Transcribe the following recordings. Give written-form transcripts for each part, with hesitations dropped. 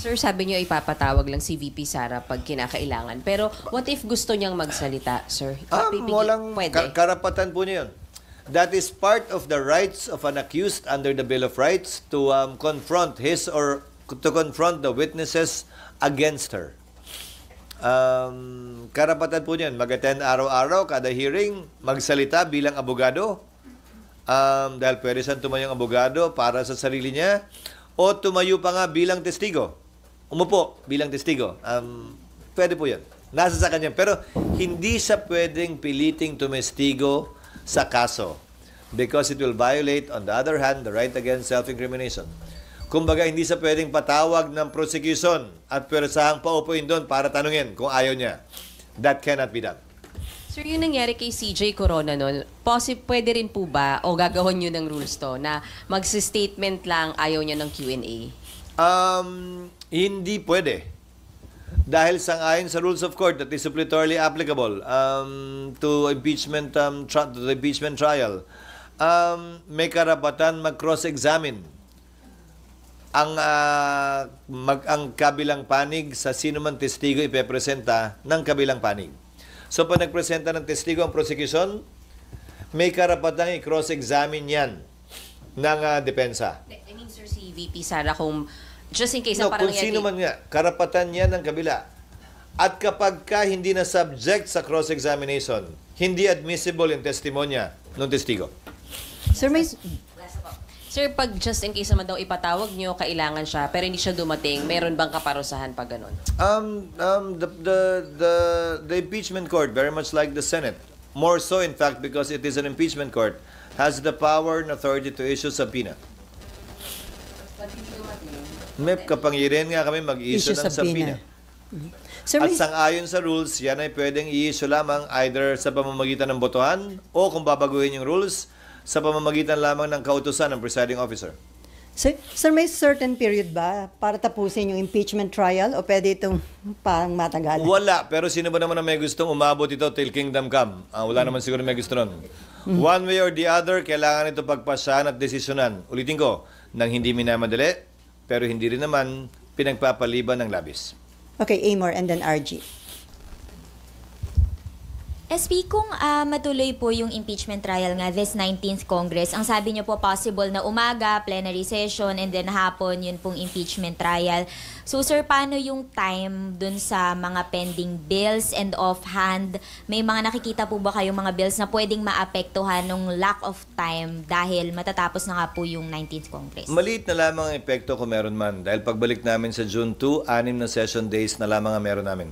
Sir, sabi niyo ipapatawag lang si VP Sara pag kinakailangan. Pero what if gusto niyang magsalita, sir? Walang karapatan po niya yun. That is part of the rights of an accused under the Bill of Rights to confront his or to confront the witnesses against her. Karapatan po niyan, mag-attend araw-araw, kada hearing, magsalita bilang abogado. Dahil pwede siyang tumayong abogado para sa sarili niya o tumayo pa nga bilang testigo. Umupo bilang testigo. Pwede po yan. Nasa sa kanya. Pero hindi siya pwedeng piliting tumestigo sa kaso because it will violate, on the other hand, the right against self-incrimination. Kumbaga, hindi siya pwedeng patawag ng prosecution at pwersahang paupuin doon para tanungin kung ayaw niya. That cannot be done. Sir, yung nangyari kay CJ Corona noon, pwede rin po ba o gagawin nyo ng rules to na magsi-statement lang ayaw niya ng Q&A? Hindi pwede. Dahil sang-ayon sa rules of court that is suppletorily applicable to impeachment to the impeachment trial, may karapatan mag-cross-examine ang kabilang panig sa sino man testigo ipepresenta ng kabilang panig. So pag nagpresenta ng testigo ang prosecution, may karapatan i-cross-examine yan ng depensa. I mean, sir, si VP Sara, kung just in case No, parang kung sino man nga, karapatan yan ng kabila. At kapag hindi na subject sa cross-examination, hindi admissible yung testimonya ng testigo. Sir, may... Sir, pag just in case naman daw ipatawag nyo, kailangan siya, pero hindi siya dumating, meron bang kaparusahan pag ganun? The impeachment court, very much like the Senate, more so in fact because it is an impeachment court, has the power and authority to issue subpoena. May kapangyarihan nga kami mag-issue ng subpoena. Sir, at sang-ayon sa rules, yan ay pwedeng i-issue lamang either sa pamamagitan ng botohan o kung babaguhin yung rules, sa pamamagitan lamang ng kautusan ng presiding officer. Sir, may certain period ba para tapusin yung impeachment trial o pwede itong parang matagalan? Wala. Pero sino ba naman na may gustong umabot ito till kingdom come? Wala naman siguro may gusto nun. One way or the other, kailangan ito pagpasahan at desisyonan. Ulitin ko, nang hindi minamadali, pero hindi rin naman pinagpapaliban ng labis. Okay, Amor and then RG. SP, kung matuloy po yung impeachment trial nga this 19th Congress, ang sabi niyo po possible na umaga, plenary session, and then hapon yun pong impeachment trial. So sir, paano yung time dun sa mga pending bills and offhand? May mga nakikita po ba kayong mga bills na pwedeng maapektuhan ng lack of time dahil matatapos na nga po yung 19th Congress? Maliit na lamang ang epekto kung meron man. Dahil pagbalik namin sa June 2, 6 na session days na lamang ang meron namin.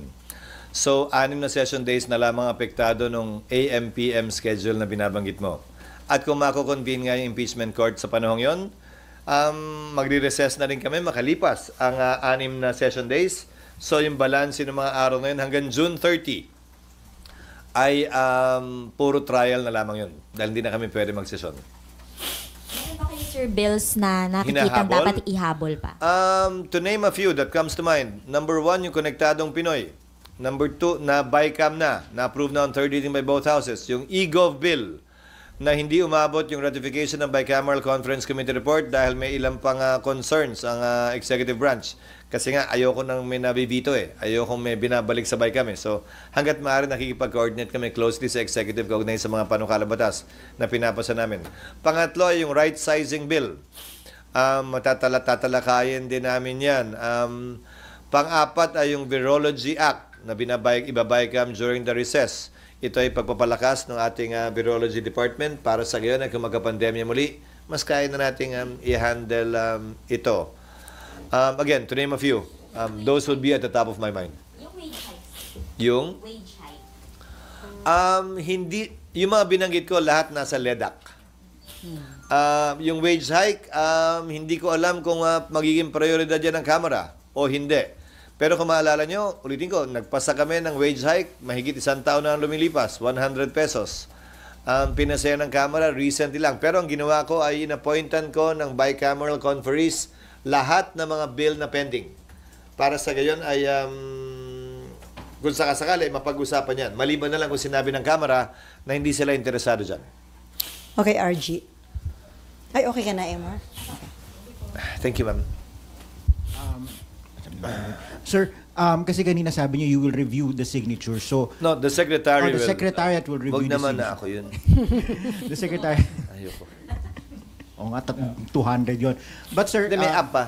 So, 6 na session days na lamang apektado nung AM-PM schedule na binabanggit mo. At kung mako-convene nga yung impeachment court sa panahong yon, magre-recess na rin kami makalipas ang 6 na session days. So, yung balance ng mga araw na yun hanggang June 30 ay puro trial na lamang yun. Dahil hindi na kami pwede magsesyon. Meron ba kayo, sir, bills na nakikita dapat ihabol pa? To name a few that comes to mind. Number 1, yung konektadong Pinoy. Number 2, na BICAM na-approve na on third reading by both houses. Yung e-gov bill na hindi umabot yung ratification ng Bicameral Conference Committee report dahil may ilang pang concerns ang executive branch. Kasi nga, ayoko nang may nabibito Ayoko may binabalik sa BICAM So, hanggat maaari nakikipag-coordinate kami closely sa executive kaugnay sa mga panukala batas na pinapasa namin. Pangatlo, yung right sizing bill. Tatalakayin din namin yan. Pang-apat ay yung Virology Act na ibabaycam during the recess. Ito ay pagpapalakas ng ating virology department para sa gayon ay kung magka-pandemya muli, mas kaya na nating i-handle ito. Again, to name a few, those would be at the top of my mind. Yung wage hike. Yung? Wage hike. Hindi, yung mga binanggit ko, lahat nasa LEDAC. Yung wage hike, hindi ko alam kung magiging prioridad yan ng Kamara o hindi. Pero kung maalala nyo, ulitin ko, nagpasa kami ng wage hike, mahigit 1 taon na lumilipas, 100 pesos. Pinasaya ng Kamara recently lang. Pero ang ginawa ko ay inappointan ko ng bicameral conferees lahat ng mga bill na pending. Para sa gayon ay, kung sakasakali, mapag-usapan yan. Maliban na lang kung sinabi ng Kamara na hindi sila interesado dyan. Okay, RG. Ay, okay ka na, Amor? Thank you, ma'am. Sir, kasi kanina sabi niyo you will review the signature. So, No, the secretary the secretariat will review Wag the naman signature. na ako yun. The secretary. Ayoko. Oo nga, 200 yon. But sir, Hindi, may app pa.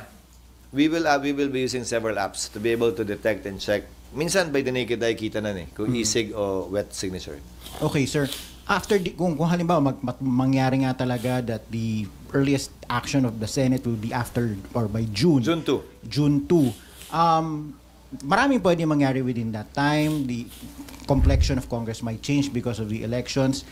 We will be using several apps to be able to detect and check. Minsan by the naked eye kita na kung e-sig o wet signature. okay, sir. After kung halimbawa mangyari nga talaga that the earliest action of the Senate will be after or by June. June 2. June 2. Maraming pwede mangyari within that time. The complexion of Congress might change because of the elections.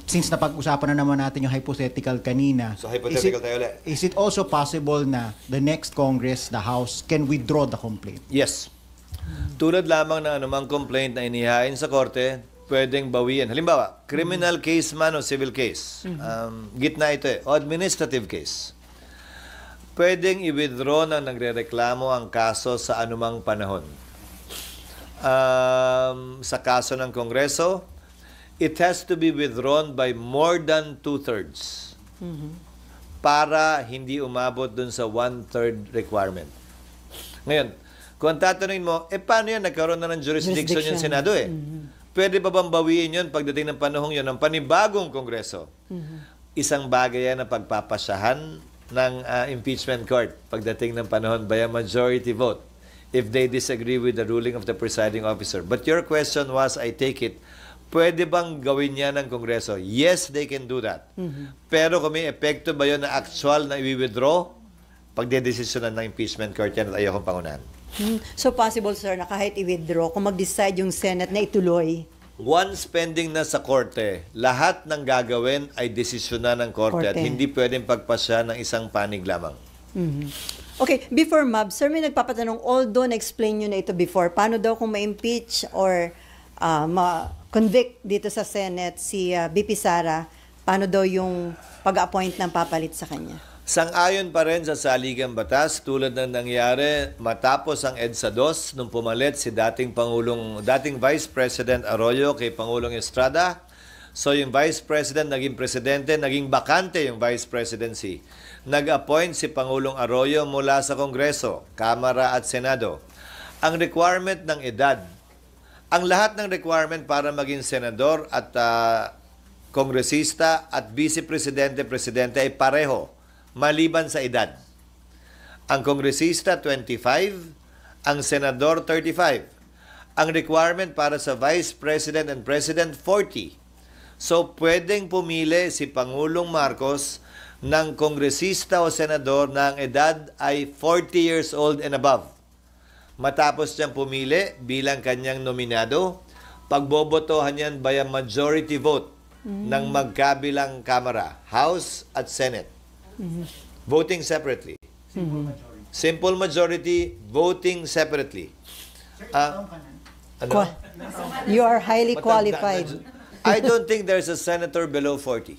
Since napag-usapan na naman natin yung hypothetical kanina, So, hypothetical tayo ulit. is it also possible na the next Congress, the House, can withdraw the complaint? Yes. Tulad lamang ng anumang complaint na inihain sa korte, pwedeng bawian. Halimbawa, criminal case man o civil case. Gitna ito o administrative case. Pwedeng i-withdraw na nagrereklamo ang kaso sa anumang panahon. Sa kaso ng Kongreso, it has to be withdrawn by more than 2/3 para hindi umabot dun sa 1/3 requirement. Ngayon, kung tatanungin mo, paano yan? Nagkaroon na ng jurisdiction yung Senado Pwede ba bang bawiin yun pagdating ng panahong yun ng panibagong Kongreso? Isang bagay yan na pagpapasyahan ng impeachment court pagdating ng panahon by a majority vote if they disagree with the ruling of the presiding officer. But your question was, I take it, pwede bang gawin yan ng Kongreso? Yes, they can do that. Pero kung may epekto ba yun na actual na i-withdraw, pagdedesisyonan ng impeachment court yan at ayokong pangunahan. So possible, sir, na kahit i-withdraw, kung mag-decide yung Senate na ituloy, Once pending na sa korte, lahat ng gagawin ay desisyonan ng korte at Korte. hindi pwedeng pagpasya ng isang panig lamang. Okay, before Mab, sir, may nagpapatanong, although na-explain nyo na ito before, paano daw kung ma-impeach or ma-convict dito sa Senate si BP Sara, paano daw yung pag-appoint ng papalit sa kanya? Sang-ayon pa rin sa saligang batas tulad ng nangyari matapos ang EDSA 2 nung pumalit si dating Vice President Arroyo kay Pangulong Estrada. So yung Vice President naging presidente, naging bakante yung Vice Presidency. Nag-appoint si Pangulong Arroyo mula sa Kongreso, Kamara at Senado. Ang requirement ng edad, ang lahat ng requirement para maging senador at kongresista at vice-presidente-presidente ay pareho, maliban sa edad. Ang kongresista 25, ang senador 35. Ang requirement para sa vice president and president 40. So pwedeng pumili si Pangulong Marcos ng kongresista o senador na ang edad ay 40 years old and above. Matapos niyang pumili bilang kanyang nominado, pagbobotohan yan by a majority vote ng magkabilang kamara, House at Senate. Voting separately. Simple majority, voting separately. Ano? You are highly qualified. I don't think there's a senator below 40.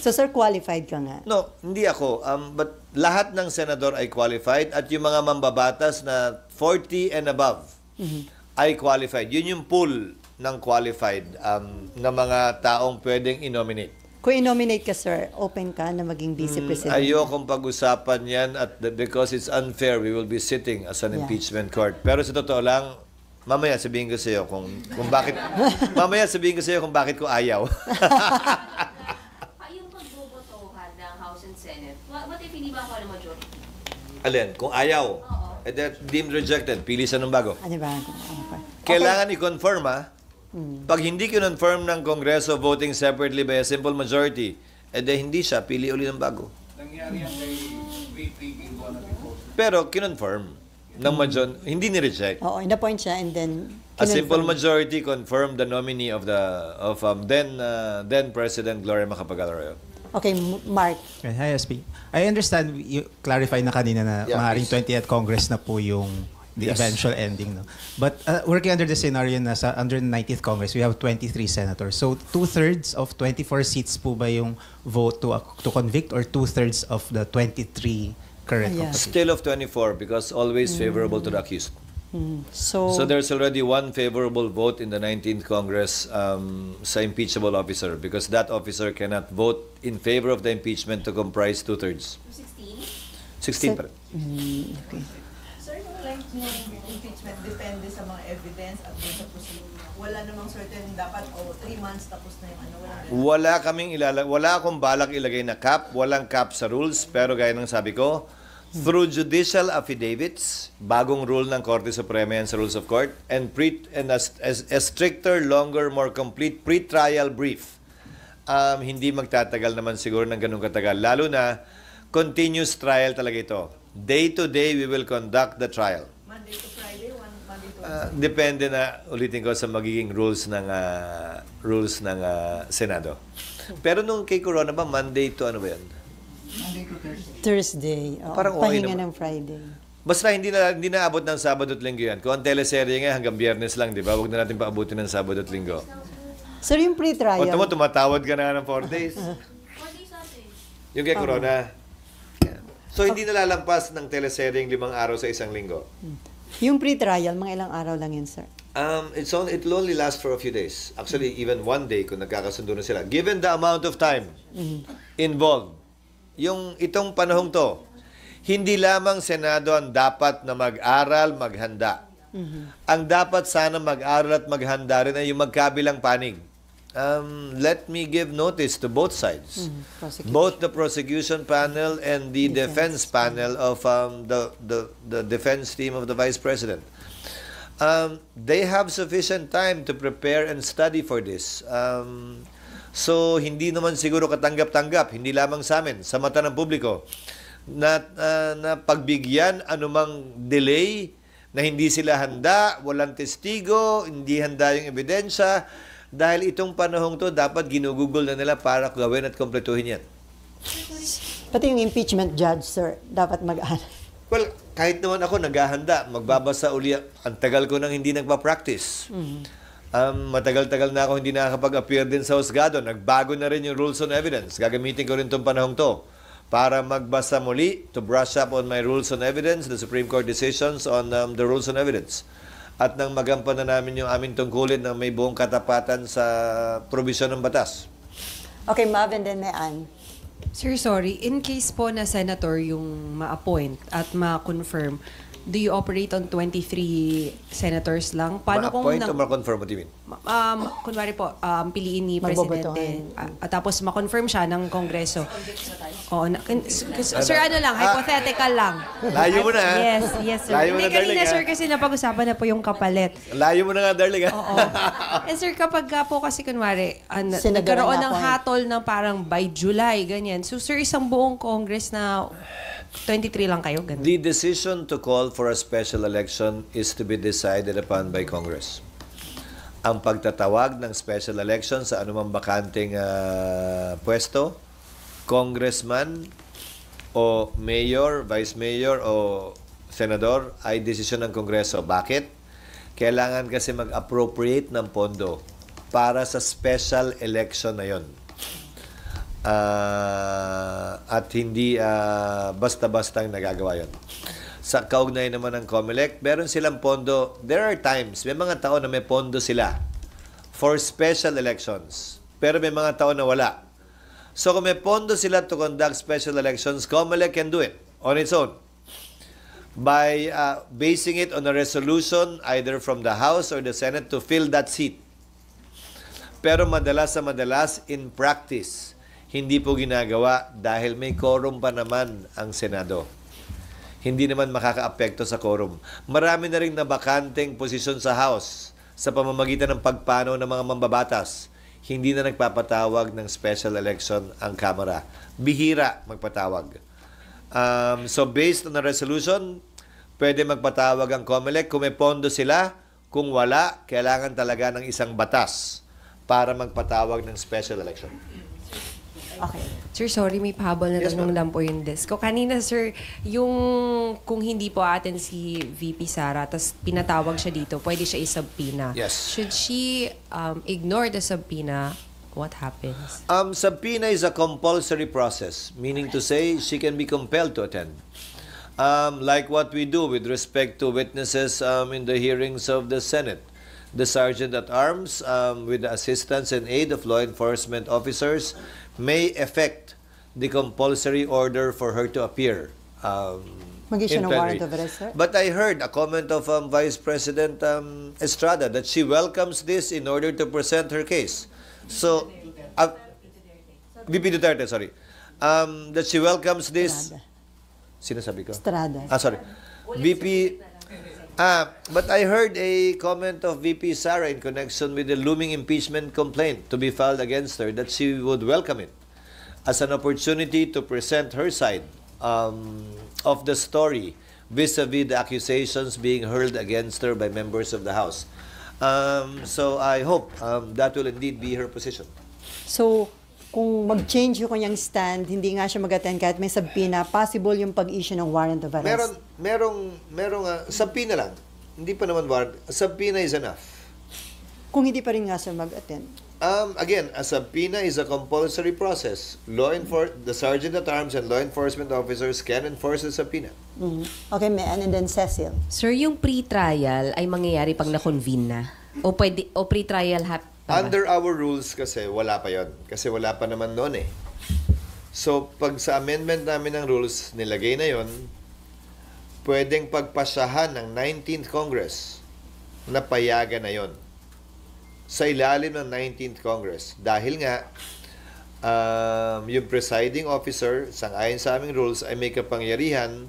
So, sir, qualified ka nga. No, hindi ako. But lahat ng senador ay qualified at yung mga mambabatas na 40 and above ay qualified. Yun yung pool ng qualified na mga taong pwedeng i-nominate. Kung i-nominate ka, sir, open ka na maging vice president. Ayokong pag-usapan yan because it's unfair. We will be sitting as an impeachment court. Pero sa totoo lang, mamaya sabihin ko sa iyo kung bakit kung bakit ko ayaw. Yung pagbobotohan ng House and Senate, what if hindi ba ako ng majority? Alin, kung ayaw, that deemed rejected, pili sa ng bago. Ano ba? Kailangan i-confirm Pag hindi kinonfirm ng Kongreso voting separately by a simple majority, hindi siya, pili uli ng bago. Nangyari yan kay VP Gingo na before. Pero kinonfirm ng hindi ni-reject. Oo, in-appoint siya and then A simple majority confirmed the nominee of then President Gloria Macapagal-Arroyo. Okay, Mark. Hi, SP. I understand you clarify na kanina na Yeah, maaaring please. 20th Congress na po yung the Yes. eventual ending. No? But working under the scenario na under the 19th Congress, we have 23 senators. So 2/3 of 24 seats po ba yung vote to convict or 2/3 of the 23 current Yeah. Congress? Still of 24 because always favorable to the accused. So there's already one favorable vote in the 19th Congress sa impeachable officer because that officer cannot vote in favor of the impeachment to comprise 2/3. 16 pa rin. Okay. Sir, like yung impeachment depende sa mga evidence at doon sa proceeding. Wala namang certain dapat 3 months tapos na yung Wala akong balak ilagay na cap, walang cap sa rules, pero gaya ng sabi ko, through judicial affidavits, bagong rule ng Korte Suprema yan sa Rules of Court, and a stricter, longer, more complete pre-trial brief. Hindi magtatagal naman siguro ng ganun katagal. Lalo na, continuous trial talaga ito. Day to day, we will conduct the trial. Monday to Friday, Monday to Depende na, ulitin ko, sa magiging rules ng Senado. Pero nung kay Corona ba, Monday to ano ba yan? Thursday. Oo, Parang okay pahinga naman. ng Friday. Basta hindi na abot ng Sabado at Linggo yan. Kung ang teleserye nga hanggang Biyernes lang, di ba? Huwag na natin paabutin ng Sabado at Linggo. Sir, yung pre-trial. O tumatawad ka na ng 4 days. Yung kay Corona. So, hindi nalalampas ng teleserye 5 araw sa isang linggo. Yung pre-trial, mga ilang araw lang yun, sir. It'll only last for a few days. Actually, even 1 day kung nagkakasundo na sila. Given the amount of time involved, itong panahong to, hindi lamang Senado ang dapat na mag-aral, maghanda. Ang dapat sana mag-aral at maghanda rin ay yung magkabilang panig. Let me give notice to both sides. Both the prosecution panel and the defense panel of the defense team of the Vice President. They have sufficient time to prepare and study for this. So, hindi naman siguro katanggap-tanggap, hindi lamang sa amin, sa mata ng publiko, na pagbigyan anumang delay, na hindi sila handa, walang testigo, hindi handa yung ebidensya, dahil itong panahong to dapat ginugugol na nila para gawin at kompletuhin yan. Pati yung impeachment judge, sir, dapat mag-aral. Well, kahit naman ako naghahanda, magbabasa uli, ang tagal ko nang hindi nagpa-practice. Matagal-tagal na ako hindi nakakapag-appear din sa husgado. Nagbago na rin yung rules on evidence. Gagamitin ko rin itong panahong to para magbasa muli, to brush up on my rules on evidence, the Supreme Court decisions on the rules on evidence. At nang magampanan na namin yung aming tungkulin na may buong katapatan sa probisyon ng batas. Okay, Mav, and then may Ann. Sir, sorry. In case po na senator yung ma-appoint at ma-confirm, do you operate on 23 senators lang? Paano kung Ma-appoint o ma-confirm? What do you mean? Kunwari po, piliin ni Magbobotohan. Presidente. Tapos ma-confirm siya ng Kongreso. Oo, sir, ano lang, hypothetical lang. Layo mo na, ha? Yes, sir. Layo mo Hindi, na, darling, kanina, ha? sir, kasi napag-usapan na po yung kapalit. Layo mo na nga, darling, ha? Oo. Sir, kapag ka po kasi kunwari, Senador nagkaroon na ng appoint. hatol na parang by July, ganyan. So, sir, isang buong Congress na 23 lang kayo, ganun. The decision to call for a special election is to be decided upon by Congress. Ang pagtatawag ng special election sa anumang bakanting pwesto, congressman o mayor, vice mayor o senador ay desisyon ng Kongreso. Bakit? Kailangan kasi mag-appropriate ng pondo para sa special election na yon. At hindi basta-bastang nagagawa yon. Sa kaugnay naman ng COMELEC, meron silang pondo. There are times, may mga taon na may pondo sila for special elections. Pero may mga taon na wala. So kung may pondo sila to conduct special elections, COMELEC can do it on its own by basing it on a resolution either from the House or the Senate to fill that seat. Pero madalas sa madalas, in practice, hindi po ginagawa dahil may quorum pa naman ang Senado. Hindi naman makakaapekto sa quorum. Marami na rin nabakanteng posisyon sa House sa pamamagitan ng pagpanaw ng mga mambabatas. Hindi na nagpapatawag ng special election ang Kamara. Bihira magpatawag. So based on the resolution, pwede magpatawag ang COMELEC kung may pondo sila. Kung wala, kailangan talaga ng isang batas para magpatawag ng special election. Okay. Sir, sorry, may pahabol na Yes, tanong ma'am. lang po yung desk ko. Kanina, sir, yung kung hindi po atin si VP Sara, tas pinatawag siya dito, pwede siya isubpoena. Yes. Should she ignore the subpoena? What happens? Subpoena is a compulsory process, meaning to say she can be compelled to attend. Like what we do with respect to witnesses in the hearings of the Senate. The Sergeant at Arms, with the assistance and aid of law enforcement officers, may effect the compulsory order for her to appear Mag-issue in ng warrant plenary. of arrest, sir? But I heard a comment of Vice President Estrada that she welcomes this in order to present her case. So, VP Duterte, sorry. That she welcomes this. Sinasabi ko? Estrada. Sorry. VP. But I heard a comment of VP Sara in connection with the looming impeachment complaint to be filed against her that she would welcome it as an opportunity to present her side of the story vis-a-vis the accusations being hurled against her by members of the House. So I hope that will indeed be her position. So, kung mag-change yung kanyang stand, hindi nga siya mag-attend kahit may subpoena, possible yung pag-issue ng warrant of arrest. Merong subpoena lang. Hindi pa naman warrant. Subpoena is enough. Kung hindi pa rin nga siya mag-attend. Again, a subpoena is a compulsory process. The Sergeant at Arms and law enforcement officers can enforce the subpoena. Okay, and then Cecil. Sir, yung pre-trial ay mangyayari pag na-convene na? O pre-trial Under our rules kasi, wala pa yon. Kasi wala pa naman noon eh. So, pag sa amendment namin ng rules, nilagay na yon, pwedeng pagpasyahan ng 19th Congress na payagan na yon sa ilalim ng 19th Congress. Dahil nga, yung presiding officer, sang-ayon sa aming rules, ay may kapangyarihan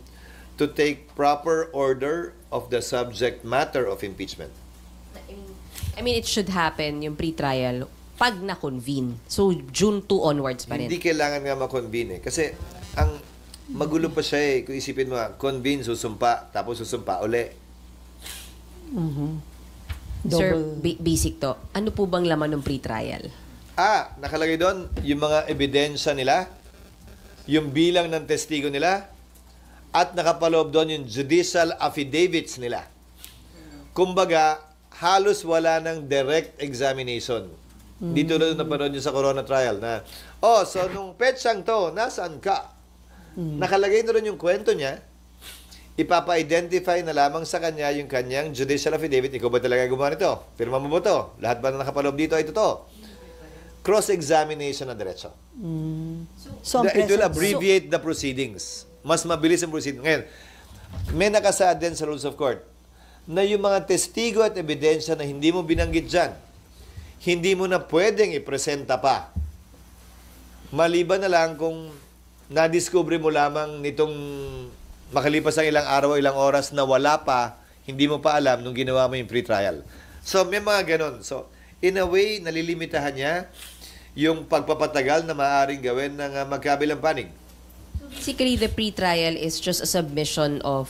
to take proper order of the subject matter of impeachment. I mean, it should happen, yung pre-trial, pag na-convene. So, June 2 onwards pa rin. Hindi kailangan nga ma-convene eh. Kasi, ang magulo pa siya eh. Kung isipin mo, convene, susumpa, tapos susumpa uli. Sir, basic to. Ano po bang laman ng pre-trial? Nakalagay doon yung mga ebidensya nila, yung bilang ng testigo nila, at nakapaloob doon yung judicial affidavits nila. Kumbaga, halos wala ng direct examination. Dito na napanood nyo sa Corona trial na, so nung petsang to, nasaan ka? Nakalagay na rin yung kwento niya, ipapa-identify na lamang sa kanya yung kanyang judicial affidavit. Ikaw ba talaga gumawa nito? Pirma mo ba to? Lahat ba na nakapaloob dito ay totoo? Cross-examination na diretso. So, It will abbreviate the proceedings. Mas mabilis ang proceedings. Ngayon, may nakasaad din sa rules of court na yung mga testigo at ebidensya na hindi mo binanggit dyan, hindi mo na pwedeng ipresenta pa. Maliban na lang kung nadiscover mo lamang nitong makalipas ang ilang araw, ilang oras na wala pa, hindi mo pa alam nung ginawa mo yung pre-trial. So, may mga ganon. So, in a way, nalilimitahan niya yung pagpapatagal na maaaring gawin ng magkabilang panig. Basically, the pre-trial is just a submission of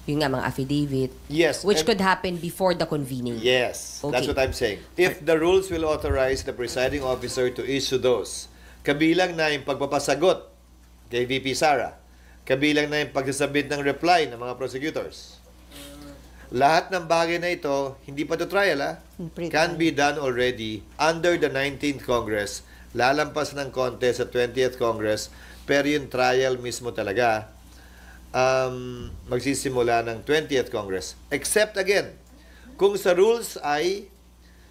yung nga mga affidavit. Yes. Which could happen before the convening. Yes. Okay. That's what I'm saying. If the rules will authorize the presiding officer to issue those, kabilang na yung pagpapasagot kay VP Sara, kabilang na yung pagsasabit ng reply ng mga prosecutors. Lahat ng bagay na ito, hindi pa to trial, can be done already under the 19th Congress, lalampas ng konti sa 20th Congress, pero yung trial mismo talaga, magsisimula ng 20th Congress. Except again, kung sa rules ay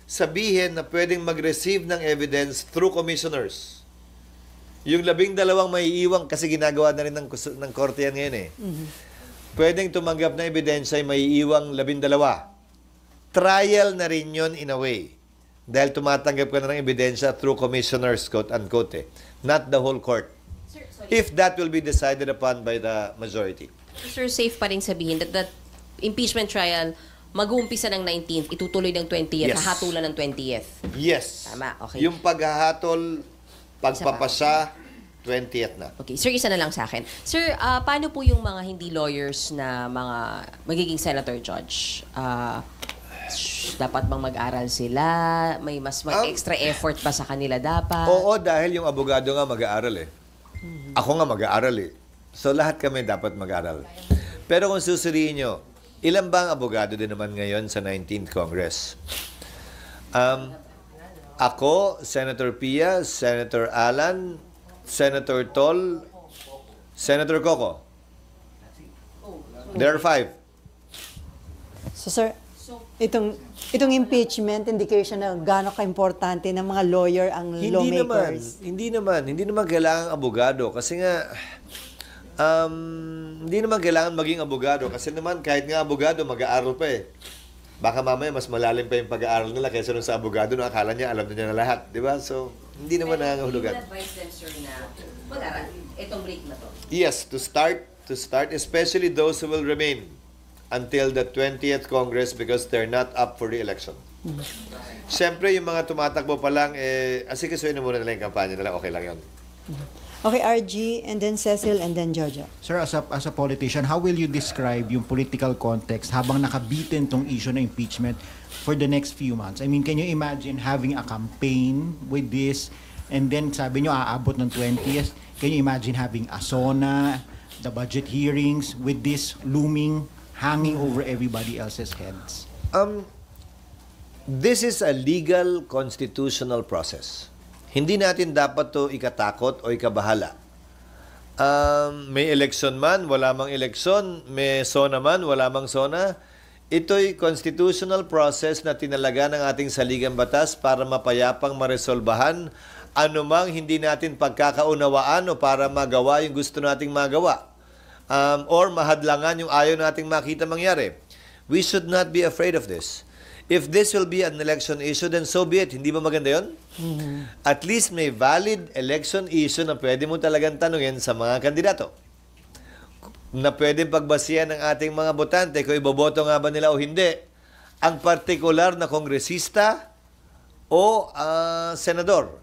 sabihin na pwedeng mag-receive ng evidence through commissioners. Yung 12 may iiwang, kasi ginagawa na rin ng korte yan ngayon eh. Pwedeng tumanggap na ebidensya ay may iiwang 12. Trial na rin yun in a way. Dahil tumatanggap ka na ng ebidensya through commissioners, quote-unquote eh. Not the whole court. If that will be decided upon by the majority. Sir, safe pa rin sabihin that the impeachment trial mag-uumpisa ng 19th, itutuloy ng 20th, Yes. hahatulan ng 20th. Yes. Tama, okay. Yung paghahatol, pagpapasya, 20th na. Okay, sir, isa na lang sa akin. Sir, paano po yung mga hindi lawyers na mga magiging senator judge? Dapat bang mag-aral sila? May mas extra effort pa sa kanila dapat? Oo, dahil yung abogado nga mag-aaral eh. Ako nga mag-aaral eh. So lahat kami dapat mag-aral. Pero kung susuriin nyo, ilan ba ang abogado din naman ngayon sa 19th Congress? Ako, Senator Pia, Senator Alan, Senator Tol, Senator Coco. There are 5. So, sir, itong impeachment, indication na gaano ka-importante ng mga lawyer ang lawmakers. Hindi naman kailangang abogado kasi nga Hindi naman kailangan maging abogado kasi naman kahit nga abogado, mag-aaral pa eh. Baka mamaya mas malalim pa yung pag-aaral nila kaysa nung sa abogado na akala niya alam na niya na lahat, di ba? So, hindi naman nangangahulugan. advise them, sir, na mag-aral itong break na to. Yes, to start, especially those who will remain until the 20th Congress because they're not up for the election. Siyempre, yung mga tumatakbo pa lang, asikasuhin na muna nila yung kampanya nila, okay lang yun. Okay, RG, and then Cecil, and then Jojo. Sir, as a politician, how will you describe yung political context habang nakabitin tong issue na impeachment for the next few months? I mean, can you imagine having a campaign with this and then sabi nyo aabot ng 20th? Can you imagine having a SONA, the budget hearings with this looming, hanging over everybody else's heads? This is a legal constitutional process. Hindi natin dapat to ikatakot o ikabahala. May election man, wala mang election, may SONA man, wala mang SONA. Ito'y constitutional process na tinalaga ng ating saligang batas para mapayapang maresolbahan anumang hindi natin pagkakaunawaan o para magawa yung gusto nating magawa. Or mahadlangan yung ayaw nating makita mangyari. We should not be afraid of this. If this will be an election issue, then so be it. Hindi ba maganda yun? At least may valid election issue na pwede mo talagang tanungin sa mga kandidato. Na pwede pagbasihan ng ating mga botante kung iboboto nga ba nila o hindi. Ang partikular na kongresista o senador.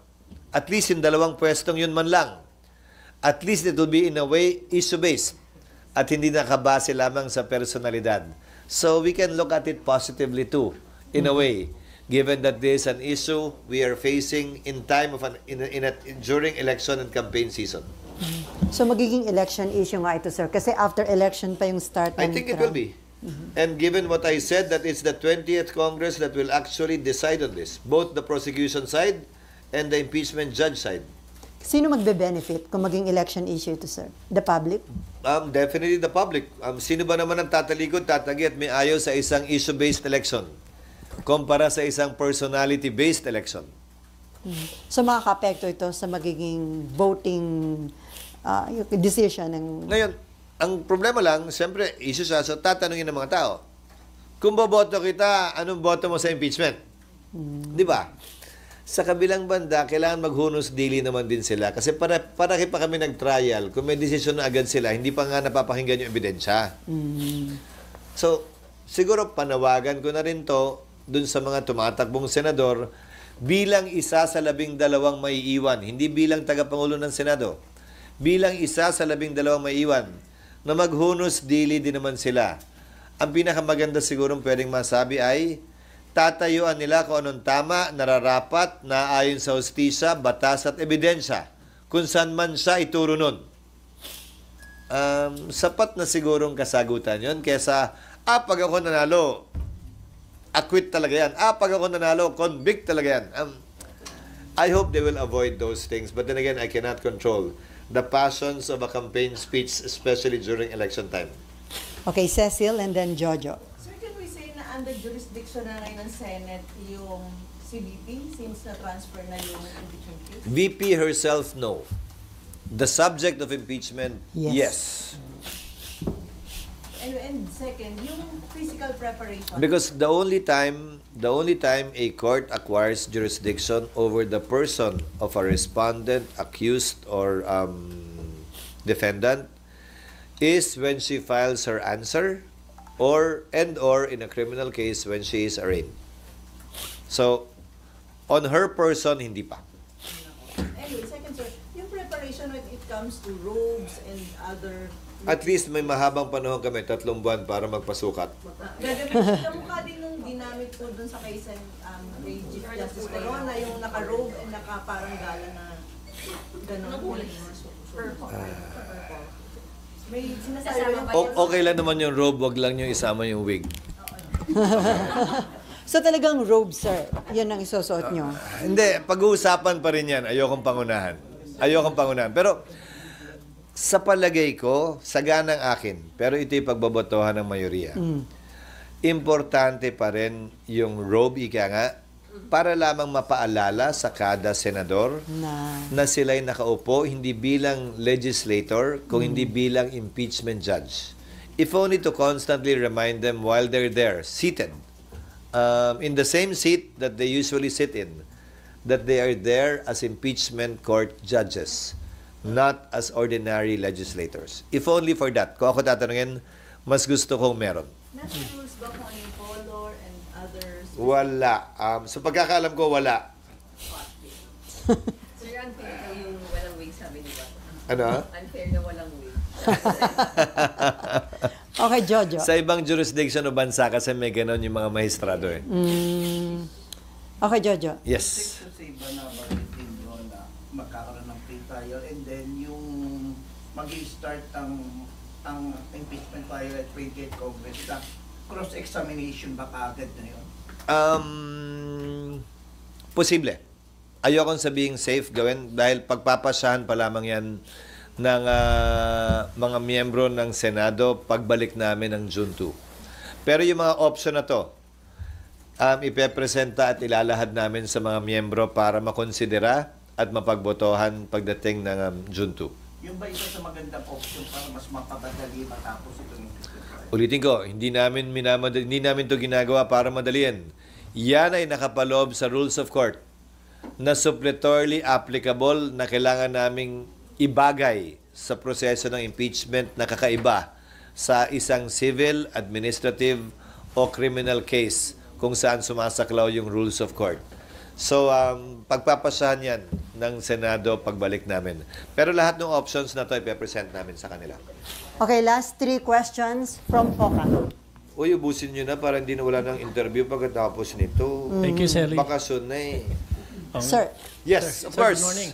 At least yung dalawang pwestong yun man lang. At least it will be in a way issue-based. At hindi nakabase lamang sa personalidad. So we can look at it positively too. In a way, given that this is an issue we are facing in time of during election and campaign season. So magiging election issue nga ito, sir. Kasi after election pa yung start I ng think it will be. And given what I said, that it's the 20th Congress that will actually decide on this, both the prosecution side and the impeachment judge side. Sino magbe-benefit kung maging election issue ito, sir? The public? Definitely the public. Sino ba naman ang tatalikod, tatagi at may ayaw sa isang issue-based election kumpara sa isang personality-based election? So makaka-apekto ito sa magiging voting decision ng... Ngayon, ang problema lang, siyempre, issue siya, so tatanungin ng mga tao, kung boboto kita, anong boto mo sa impeachment? Di ba? Sa kabilang banda, kailangan maghunos dili naman din sila. Kasi para pa kami nag-trial, kung may desisyon na agad sila, hindi pa nga napapakinggan yung ebidensya. So, siguro panawagan ko na rin to dun sa mga tumatakbong senador bilang isa sa 12 maiiwan, hindi bilang tagapangulo ng Senado. Bilang isa sa 12 maiiwan na maghunos dili din naman sila. Ang pinakamaganda sigurong pwedeng masabi ay tatayuan nila kung anong tama, nararapat, na ayon sa hustisya, batas at ebidensya. Kung saan man siya ituro nun. Sapat na sigurong kasagutan yon kesa, pag ako nanalo, acquit talaga yan. Pag ako nanalo, convict talaga yan. I hope they will avoid those things. But then again, I cannot control the passions of a campaign speech, especially during election time. Okay, Cecil and then Jojo. Sir, can we say na under jurisdiction na ngayon ng Senate yung si VP since na-transfer na yung impeachment case? VP herself, no. The subject of impeachment, yes. And second, yung physical preparation. Because the only time a court acquires jurisdiction over the person of a respondent, accused, or defendant is when she files her answer or in a criminal case when she is arraigned. So, on her person, hindi pa. Anyway, second, sir, yung preparation when it comes to robes and other... At least may mahabang panahon kami, 3 buwan para magpasukat. Gagawin kamukha din nung ginamit po dun sa kay Chief Justice Corona, yung naka-robe and naka-parang gala na gano'n. May sinasabi Okay lang naman yung robe, wag lang yung isama yung wig. So talagang robe, sir. Yan ang isusuot nyo. Hindi, pag-uusapan pa rin yan. Ayokong pangunahan. Pero sa palagay ko, saganang akin, pero ito'y pagbabotohan ng mayoriya. Importante pa rin yung robe, ika nga, para lamang mapaalala sa kada senador na sila'y nakaupo hindi bilang legislator, kung hindi bilang impeachment judge. If only to constantly remind them while they're there, seated, in the same seat that they usually sit in, that they are there as impeachment court judges, not as ordinary legislators. If only for that. Kung ako tatanungin, mas gusto kong meron. Nasa rules ba kung yung color and others? Wala. Sa pagkakaalam ko, wala. Sir, unfair daw yung walang wig, sabi niyo ba? Ano? Unfair na walang wig. Okay, Jojo. Sa ibang jurisdiction o bansa kasi may ganon yung mga maestrado eh. Okay, Jojo. Yes. Sa iba na baritin yun na magkakaroon ng pre-trial and then yung mag-i-start ang impeachment trial at 28 Congress na cross-examination ba kaagad na yun? Posible. Ayokong sabihing safe gawin dahil pagpapasyahan pa lamang yan ng mga miyembro ng Senado pagbalik namin ng June 2. Pero yung mga option na to, ipepresenta at ilalahad namin sa mga miyembro para makonsidera at mapagbotohan pagdating ng June 2. Yung ba isa sa magandang option para mas mapapadali matapos itong impeachment trial? Ulitin ko, hindi namin to ginagawa para madalian. Yan ay nakapaloob sa rules of court na suppletorily applicable na kailangan naming ibagay sa proseso ng impeachment na kakaiba sa isang civil, administrative o criminal case kung saan sumasaklaw yung rules of court. So, pagpapasahan yan ng Senado pagbalik namin. Pero lahat ng options na to ipepresent namin sa kanila. Okay, last 3 questions from Poca. Uy, ubusin nyo na para hindi na wala ng interview pagkatapos nito. Thank you, Sally. Bakasyon na eh. Sir. Yes, Sir, of course. good morning.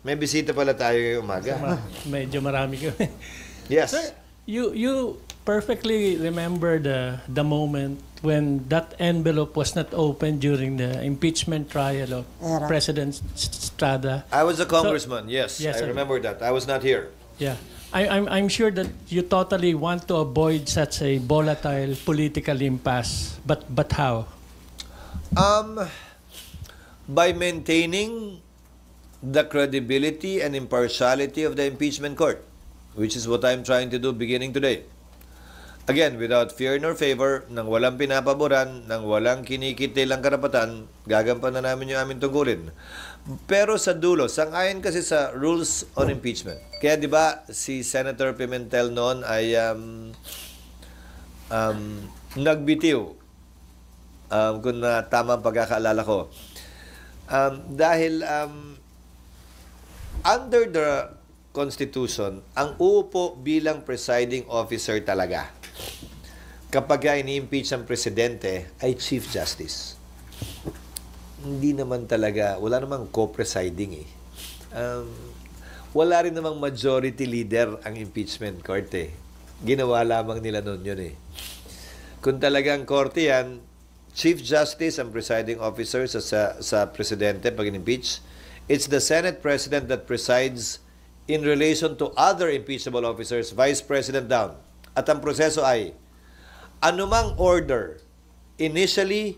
May bisita pala tayo ngayong umaga. Medyo marami kami. Yes. Sir, you perfectly remember the moment when that envelope was not opened during the impeachment trial of Era. President Estrada. I was a congressman, yes. Yes, I sir. remember that. I was not here. Yeah. I'm sure that you totally want to avoid such a volatile political impasse. But how? By maintaining the credibility and impartiality of the impeachment court, which is what I'm trying to do beginning today. Again, without fear nor favor, nang walang pinapaboran, nang walang kinikitilang karapatan, gagampan na namin yung aming tungkulin. Pero sa dulo, sang-ayon kasi sa rules on impeachment. Kaya di ba si Senator Pimentel noon ay nagbitiw, kung tama ang pagkakaalala ko. Dahil under the Constitution, ang uupo bilang presiding officer talaga kapag ini-impeach ang presidente ay Chief Justice. Hindi naman talaga, wala namang co-presiding eh. Wala rin namang majority leader ang impeachment court eh. Ginawa lamang nila noon yun eh. Kung talagang korte yan, Chief Justice ang presiding officer sa presidente pag in-impeach. It's the Senate President that presides in relation to other impeachable officers, Vice President down. At ang proseso ay, anumang order initially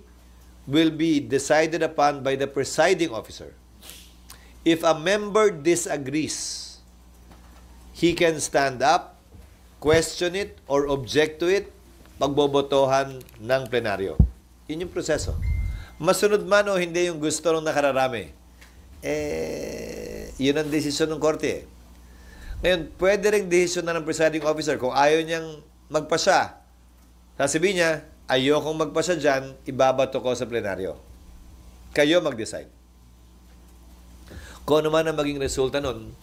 will be decided upon by the presiding officer. If a member disagrees, he can stand up, question it, or object to it, pagbobotohan ng plenaryo. Yun yung proseso. Masunod man o hindi yung gusto ng nakararami, yun ang desisyon ng korte. Ngayon, pwede rin desisyon na ng presiding officer kung ayaw niyang magpasya. Sasabihin niya, ayokong magpasya dyan, ibabato ko sa plenaryo. Kayo mag-decide. Kung ano man ang maging resulta nun,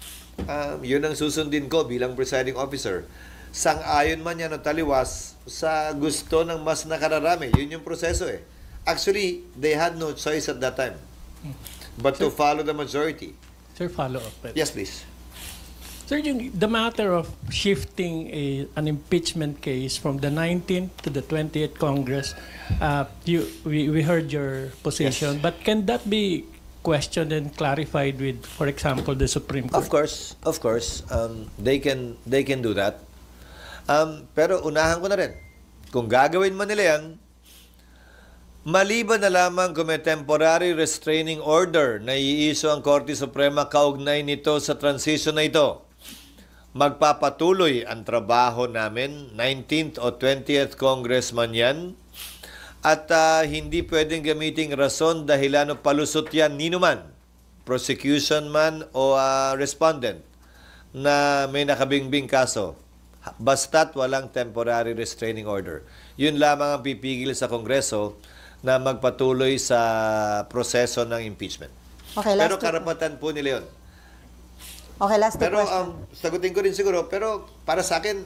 yun ang susundin ko bilang presiding officer. Sang-ayon man yan o taliwas sa gusto ng mas nakararami. Yun yung proseso eh. Actually, they had no choice at that time but to follow the majority. Sir, follow up. Yes, please. Sir, the matter of shifting an impeachment case from the 19th to the 20th Congress, we heard your position, Yes. but can that be questioned and clarified with, for example, the Supreme Court? Of course. They can do that. Pero unahan ko na rin. Kung gagawin man nila yan, Maliban na lamang kung may temporary restraining order na i-issue ang Korte Suprema kaugnay nito sa transition na ito, magpapatuloy ang trabaho namin, 19th o 20th Congressman yan, at hindi pwedeng gamiting rason dahilan o palusot yan ninuman, prosecution man o respondent na may nakabingbing kaso, basta't walang temporary restraining order. Yun lamang ang pipigil sa Kongreso na magpatuloy sa proseso ng impeachment. Okay, Pero last karapatan po nila yun. Okay, last Pero question. sagutin ko rin siguro, pero para sa akin,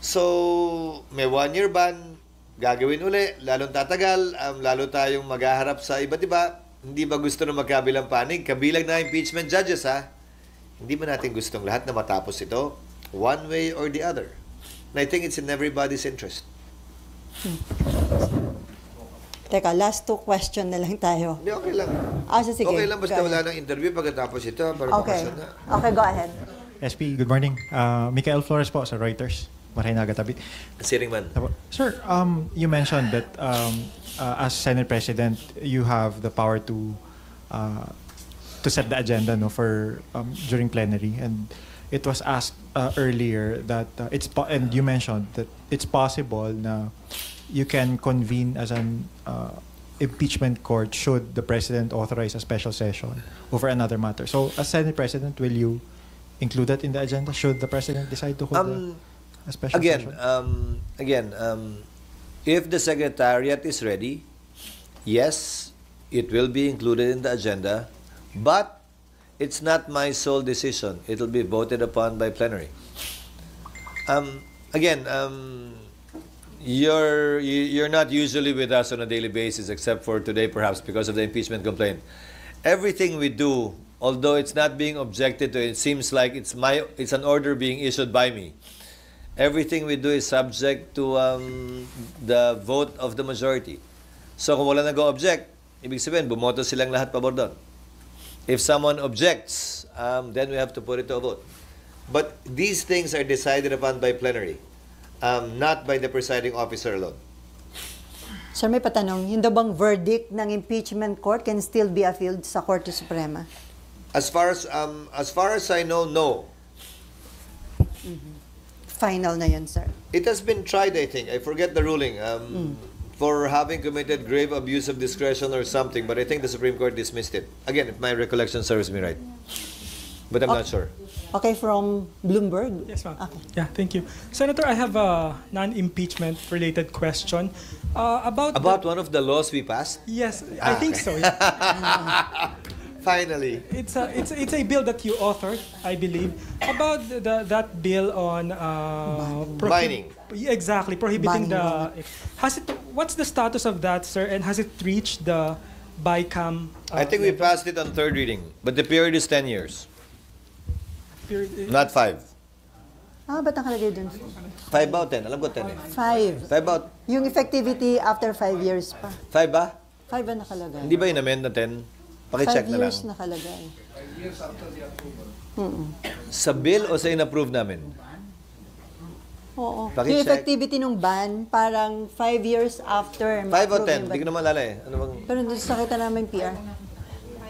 so may 1-year ban, gagawin uli, lalong tatagal, lalo tayong maghaharap sa iba't iba. Hindi ba gusto na magkabilang panig? Kabilang na impeachment judges, ha? Hindi ba natin gustong lahat na matapos ito? One way or the other. And I think it's in everybody's interest. Teka, last 2 question na lang tayo. Hindi, okay lang. Sige. Okay lang, basta Go wala ahead. ng interview pagkatapos ito. Para Okay. bakasyon na. Okay, go ahead. SP, good morning. Michael Flores po sa Reuters. Maray Tabi. Siring man. Sir, you mentioned that as Senate President, you have the power to set the agenda for during plenary, and it was asked earlier that and you mentioned that it's possible na you can convene as an impeachment court should the president authorize a special session over another matter. So, as Senate President, will you include that in the agenda should the president decide to hold a special session? If the Secretariat is ready, yes, it will be included in the agenda, but it's not my sole decision. It will be voted upon by plenary. You're not usually with us on a daily basis, except for today, perhaps because of the impeachment complaint. Everything we do, although it's not being objected to, it seems like it's an order being issued by me. Everything we do is subject to the vote of the majority. So kung wala nag-object, ibig sabihin, bumoto silang lahat pabor doon. If someone objects, then we have to put it to a vote. But these things are decided upon by plenary, not by the presiding officer alone. Sir, may patanong, yung daw bang verdict ng impeachment court can still be appealed sa Korte Suprema? As far as I know, no. Final na yun, sir. It has been tried, I think. I forget the ruling. For having committed grave abuse of discretion or something, but I think the Supreme Court dismissed it. Again, if my recollection serves me right. But I'm not sure. Okay, from Bloomberg? Yes, ma'am. Okay. Yeah, thank you. Senator, I have a non-impeachment related question. About one of the laws we passed? Yes, I think so. Yeah. Finally. It's a bill that you authored, I believe, about that bill on mining. Exactly, prohibiting what's the status of that, sir, and has it reached the BICAM? I think we passed it on third reading, but the period is 10 years. Not 5. Ba't nakalagay dun? 5 ba o 10? Alam ko 10 eh. 5. 5 ba? Yung effectivity after 5 years pa. 5 ba? 5 ba nakalagay? Hindi ba in-amend na 10? Pakicheck 5 na lang. years nakalagay. 5 years after the approval. Sa bill o sa in-approve namin? Oo. Pakicheck. Yung effectivity ng ban, parang 5 years after. 5 o 10? Hindi ko na maalala eh. Ano bang... Pero doon sa nakita namin PR.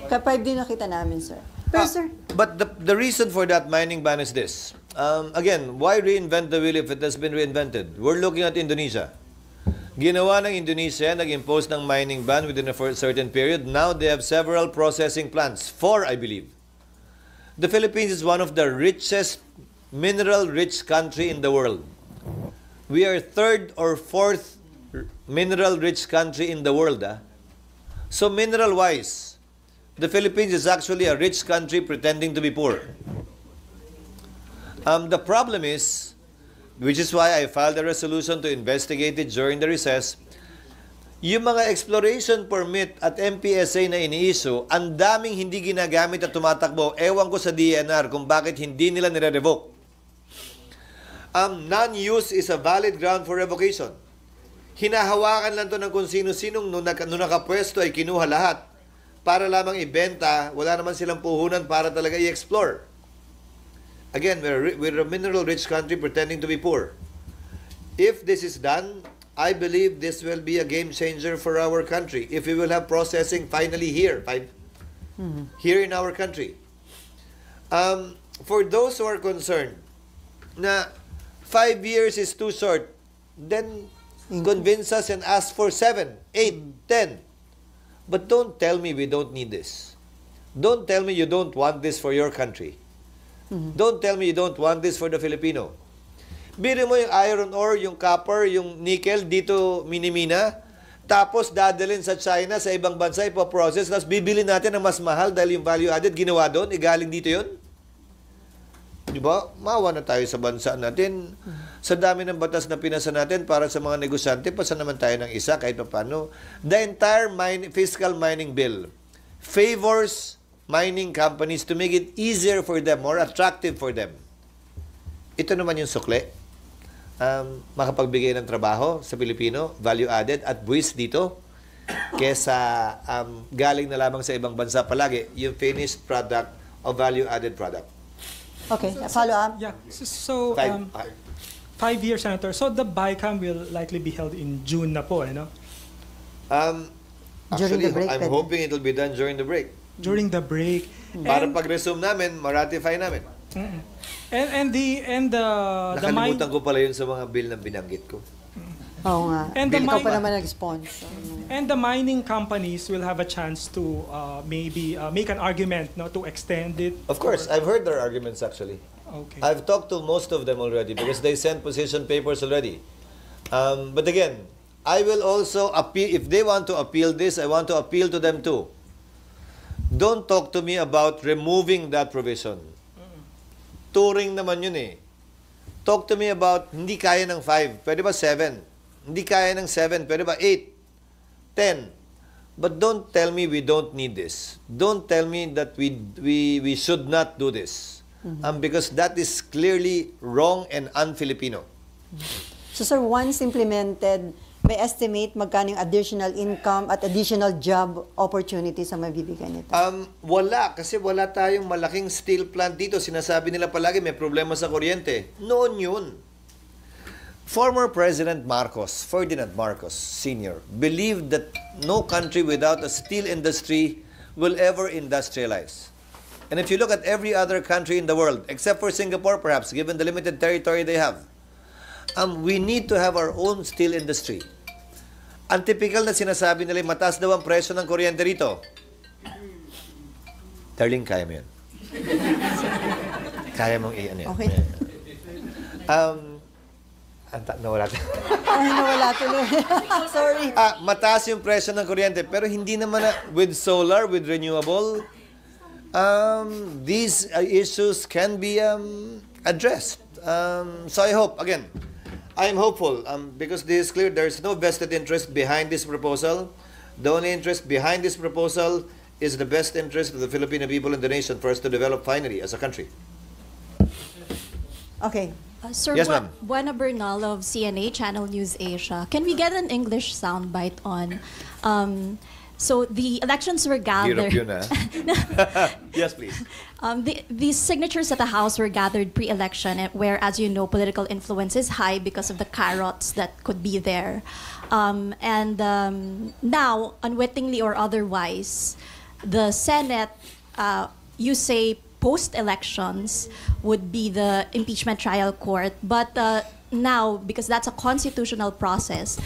Kaya 5 din nakita namin, sir. Pero sir, But the reason for that mining ban is this. Again, why reinvent the wheel if it has been reinvented? We're looking at Indonesia. Ginawa ng Indonesia, nag-impose ng mining ban within a certain period. Now they have several processing plants. 4, I believe. The Philippines is one of the richest mineral-rich country in the world. We are 3rd or 4th mineral-rich country in the world. So mineral-wise, the Philippines is actually a rich country pretending to be poor. The problem is, which is why I filed a resolution to investigate it during the recess, yung mga exploration permit at MPSA na ini-issue, ang daming hindi ginagamit at tumatakbo. Ewan ko sa DNR kung bakit hindi nila nire-revoke. Non-use is a valid ground for revocation. Hinahawakan lang to ng kung sino-sinong nung nakapwesto ay kinuha lahat para lamang ibenta, wala naman silang puhunan para talaga i-explore. Again, we're a mineral-rich country pretending to be poor. If this is done, I believe this will be a game changer for our country if we will have processing finally here, here in our country. For those who are concerned na 5 years is too short, then convince us and ask for 7, 8, 10. But don't tell me we don't need this. Don't tell me you don't want this for your country. Don't tell me you don't want this for the Filipino. Biro mo yung iron ore, yung copper, yung nickel dito minimina, tapos dadalhin sa China, sa ibang bansa, ipoprocess, tapos bibili natin ng mas mahal dahil yung value added ginawa doon, galing dito yun. Di ba? Maawa na tayo sa bansa natin. Sa dami ng batas na pinasa natin para sa mga negosyante, pasa naman tayo ng isa kahit paano. The entire fiscal mining bill favors mining companies to make it easier for them, more attractive for them. Ito naman yung sukle. Makapagbigay ng trabaho sa Pilipino, value added at buwis dito kesa galing na lamang sa ibang bansa palagi yung finished product o value added product. Okay, follow up. Yeah. So 5-year, Senator. So the BICAM will likely be held in June na po, no? During the break, I'm hoping it'll be done during the break. During the break. Para pag-resume namin, ma-ratify namin. And the Nakalimutan ko pala yun sa mga bill na binanggit ko. Oo nga. And Ikaw pa naman nag-sponsor. And the mining companies will have a chance to maybe make an argument, no, to extend it. Of course, I've heard their arguments actually. Okay. I've talked to most of them already because they sent position papers already. But again, I will also appeal, if they want to appeal this, I want to appeal to them too. Don't talk to me about removing that provision. Touring naman yun eh. Talk to me about hindi kaya ng 5, pwede ba 7? Hindi kaya ng 7, pwede ba 8, 10? But don't tell me we don't need this. Don't tell me that we should not do this. Because that is clearly wrong and un-Filipino. So sir, once implemented, may estimate magkano yung additional income at additional job opportunities ang mabibigay nito? Wala, kasi wala tayong malaking steel plant dito. Sinasabi nila palagi may problema sa kuryente. Noon yun. Former President Marcos, Ferdinand Marcos Sr., believed that no country without a steel industry will ever industrialize. And if you look at every other country in the world, except for Singapore perhaps, given the limited territory they have, we need to have our own steel industry. Ang typical na sinasabi nila, mataas daw ang presyo ng kuryente rito. Darling, kaya mo yan. Kaya mong iyan yan. Okay. Nawala. Nawala tuloy. Sorry. Mataas yung presyo ng kuryente, pero hindi naman with solar, with renewable, these issues can be addressed. So I hope, again, I'm hopeful because this is clear. There's no vested interest behind this proposal. The only interest behind this proposal is the best interest of the Filipino people and the nation for us to develop finally as a country. Okay. Sir, Yes, ma'am. Buena Bernal of CNA Channel News Asia. Can we get an English soundbite on? So the elections were gathered. Hirap yun, Yes, please. The signatures at the House were gathered pre-election, where, as you know, political influence is high because of the carrots that could be there. Now, unwittingly or otherwise, the Senate, you say post-elections, would be the impeachment trial court. But now, because that's a constitutional process,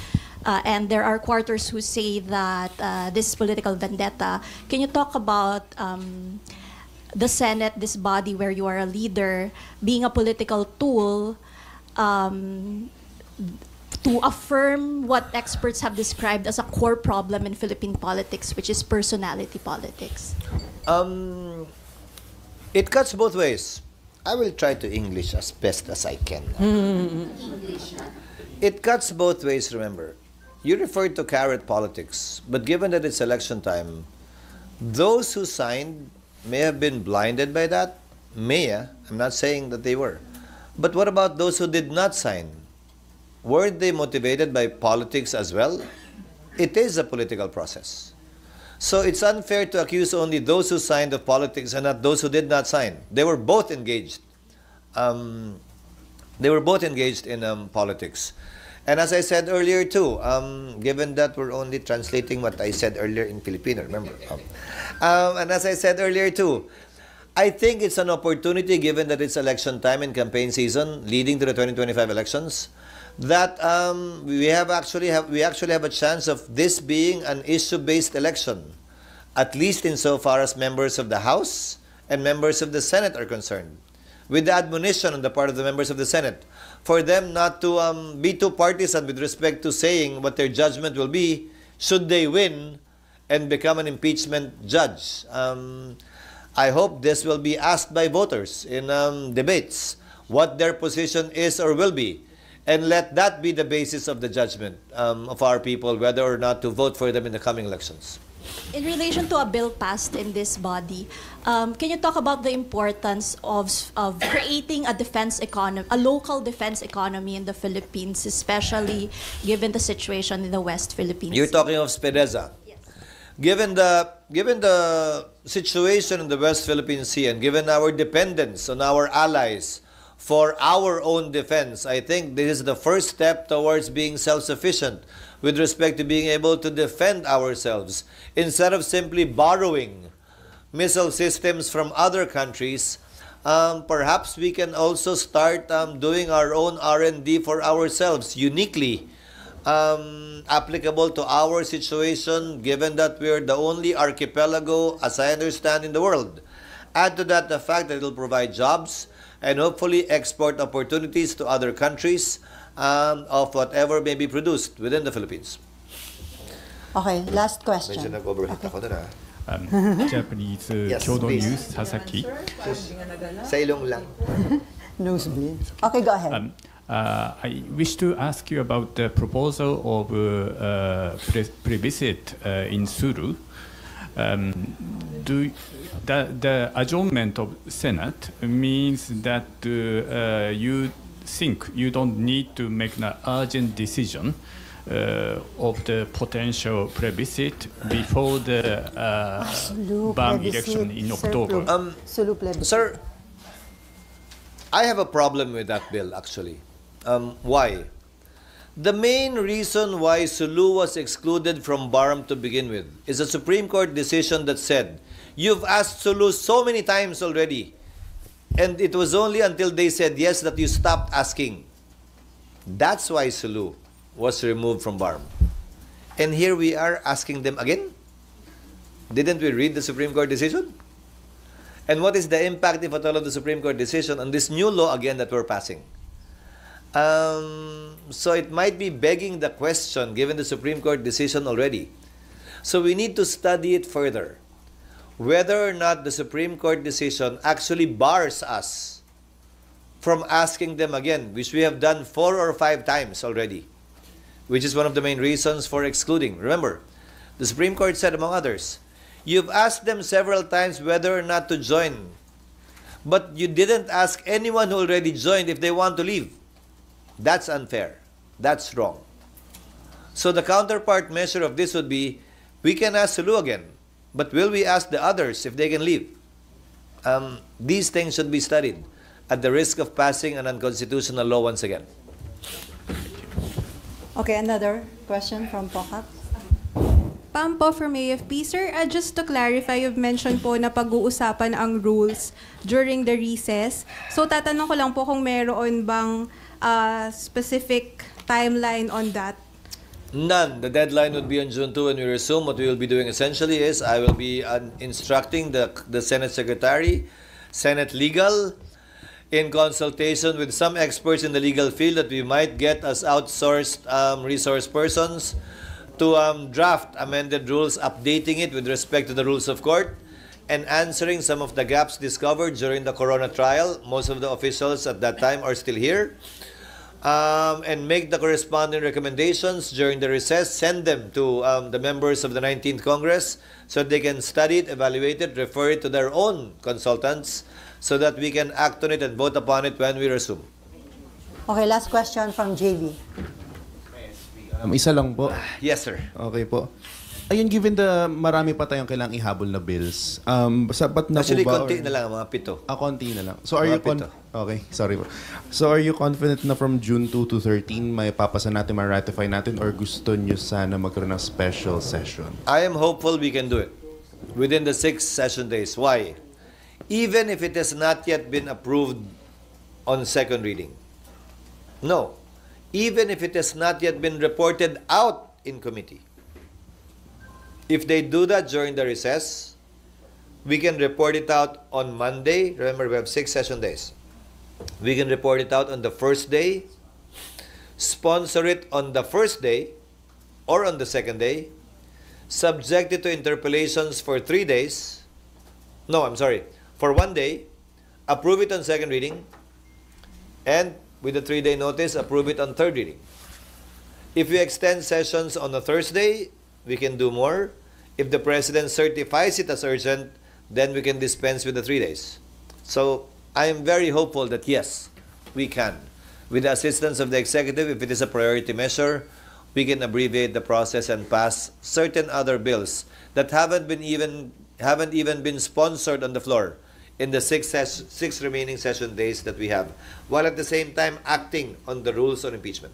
and there are quarters who say that this is political vendetta. Can you talk about the Senate, this body where you are a leader, being a political tool to affirm what experts have described as a core problem in Philippine politics, which is personality politics? It cuts both ways. I will try to English as best as I can. It cuts both ways, remember. You referred to carrot politics, but given that it's election time, those who signed may have been blinded by that. I'm not saying that they were. But what about those who did not sign? Weren't they motivated by politics as well? It is a political process. So it's unfair to accuse only those who signed of politics and not those who did not sign. They were both engaged. They were both engaged in politics. And as I said earlier too, given that we're only translating what I said earlier in Filipino, remember? And as I said earlier too, I think it's an opportunity, given that it's election time and campaign season leading to the 2025 elections, that we actually have a chance of this being an issue-based election, at least insofar as members of the House and members of the Senate are concerned, with the admonition on the part of the members of the Senate for them not to be too partisan with respect to saying what their judgment will be should they win and become an impeachment judge. I hope this will be asked by voters in debates, what their position is or will be, and let that be the basis of the judgment of our people, whether or not to vote for them in the coming elections. In relation to a bill passed in this body, can you talk about the importance of creating a defense economy, a local defense economy in the Philippines, especially given the situation in the West Philippines? You're talking of SPEDEZA. Yes. Given the situation in the West Philippine Sea and given our dependence on our allies for our own defense, I think this is the first step towards being self-sufficient with respect to being able to defend ourselves. Instead of simply borrowing missile systems from other countries, perhaps we can also start doing our own R&D for ourselves, uniquely applicable to our situation, given that we're the only archipelago, as I understand, in the world. Add to that the fact that it will provide jobs and hopefully export opportunities to other countries of whatever may be produced within the Philippines. Okay, last question. Medyo nag-overheat ako na. Japanese Yes, Kyodo please. News, Sasaki. Sa ilong lang. Nosebleed. Okay, go ahead. I wish to ask you about the proposal of plebiscite in Sulu. The adjournment of Senate means that you think you don't need to make an urgent decision of the potential plebiscite before the BAM election in October. Sir, I have a problem with that bill, actually. Why? The main reason why Sulu was excluded from BARM to begin with is a Supreme Court decision that said, you've asked Sulu so many times already, and it was only until they said yes that you stopped asking. That's why Sulu was removed from BARM. And here we are asking them again? Didn't we read the Supreme Court decision? And what is the impact, if at all, of the Supreme Court decision on this new law again that we're passing? So it might be begging the question, given the Supreme Court decision already. So we need to study it further, whether or not the Supreme Court decision actually bars us from asking them again, which we have done 4 or 5 times already, which is one of the main reasons for excluding. Remember, the Supreme Court said, among others, you've asked them several times whether or not to join, but you didn't ask anyone who already joined if they want to leave. That's unfair. That's wrong. So the counterpart measure of this would be, we can ask Sulu again, but will we ask the others if they can leave? These things should be studied at the risk of passing an unconstitutional law once again. Okay, another question from Pokat. Pam po from AFP. Sir, just to clarify, you've mentioned po na pag-uusapan ang rules during the recess. So tatanong ko lang po kung meron bang specific timeline on that? None. The deadline would be on June 2 when we resume. What we will be doing essentially is I will be instructing the Senate Secretary, Senate Legal, in consultation with some experts in the legal field that we might get as outsourced resource persons to draft amended rules, updating it with respect to the rules of court, and answering some of the gaps discovered during the Corona trial. Most of the officials at that time are still here. And make the corresponding recommendations during the recess, send them to the members of the 19th Congress so they can study it, evaluate it, refer it to their own consultants so that we can act on it and vote upon it when we resume. Okay, last question from JV. Isa lang po. Yes, sir. Okay po. Ayun, given the marami pa tayong kailangang ihabol na bills, sapat na Actually, po ba? konti na lang, mga 7. Konti na lang. So are Mga you okay, sorry po. So are you confident na from June 2 to 13 may papasa natin, ma-ratify natin, or gusto nyo sana magkaroon ng special session? I am hopeful we can do it within the 6 session days. Why? Even if it has not yet been approved on second reading. No. Even if it has not yet been reported out in committee. If they do that during the recess, we can report it out on Monday. Remember, we have 6 session days. We can report it out on the first day, sponsor it on the first day or on the second day, subject it to interpellations for 3 days. No, I'm sorry. For 1 day, approve it on second reading, and with a 3-day notice, approve it on third reading. If we extend sessions on a Thursday, we can do more. If the President certifies it as urgent, then we can dispense with the 3 days. So, I am very hopeful that yes, we can. With the assistance of the Executive, if it is a priority measure, we can abbreviate the process and pass certain other bills that haven't even been sponsored on the floor in the 6 remaining session days that we have, while at the same time acting on the rules on impeachment.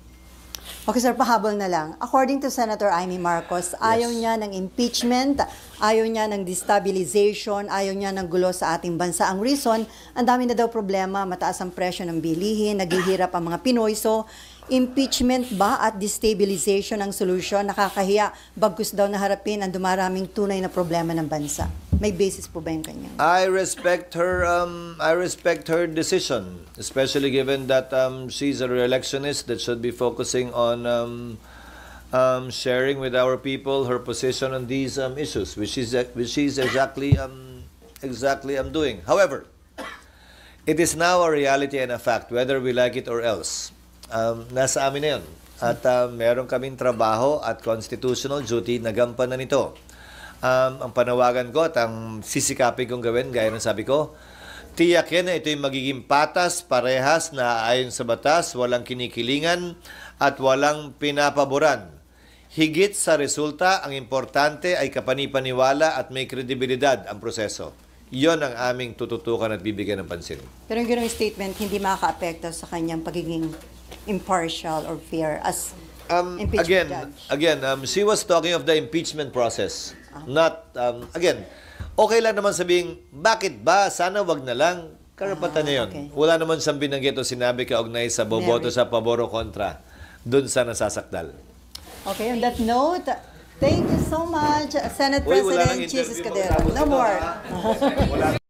Okay, sir, pahabol na lang. According to Senator Amy Marcos, ayaw niya ng impeachment, ayaw niya ng destabilization, ayaw niya ng gulo sa ating bansa. Ang reason, ang dami na daw problema, mataas ang presyo ng bilihin, naghihirap ang mga Pinoy. So, impeachment ba at destabilization ang solusyon? Nakakahiya, bagkus daw na harapin ang dumaraming tunay na problema ng bansa. May basis po ba yung kanya? I respect her decision, especially given that she's a re-electionist that should be focusing on sharing with our people her position on these issues, which she's exactly doing. However, it is now a reality and a fact, whether we like it or else. Nasa amin na yun. At meron kaming trabaho at constitutional duty na gampanan nito. Ang panawagan ko at ang sisikapin kong gawin, gaya ng sabi ko, tiyakin na ito yung magiging patas, parehas na ayon sa batas, walang kinikilingan at walang pinapaboran. Higit sa resulta, ang importante ay kapanipaniwala at may kredibilidad ang proseso. Iyon ang aming tututukan at bibigyan ng pansin. Pero yung gano'ng statement, hindi makaka-apekto sa kanyang pagiging impartial or fair as impeachment judge. Again, she was talking of the impeachment process. Not, again, okay lang naman sabihin, bakit ba? Sana wag na lang. Karapatan na yun. Okay. Wala naman siyang binanggit o sinabi kaugnay sa boboto sa pabor o kontra. Doon sa nasasakdal. Okay, on that note, thank you so much, Senate President Jesus Escudero. No more.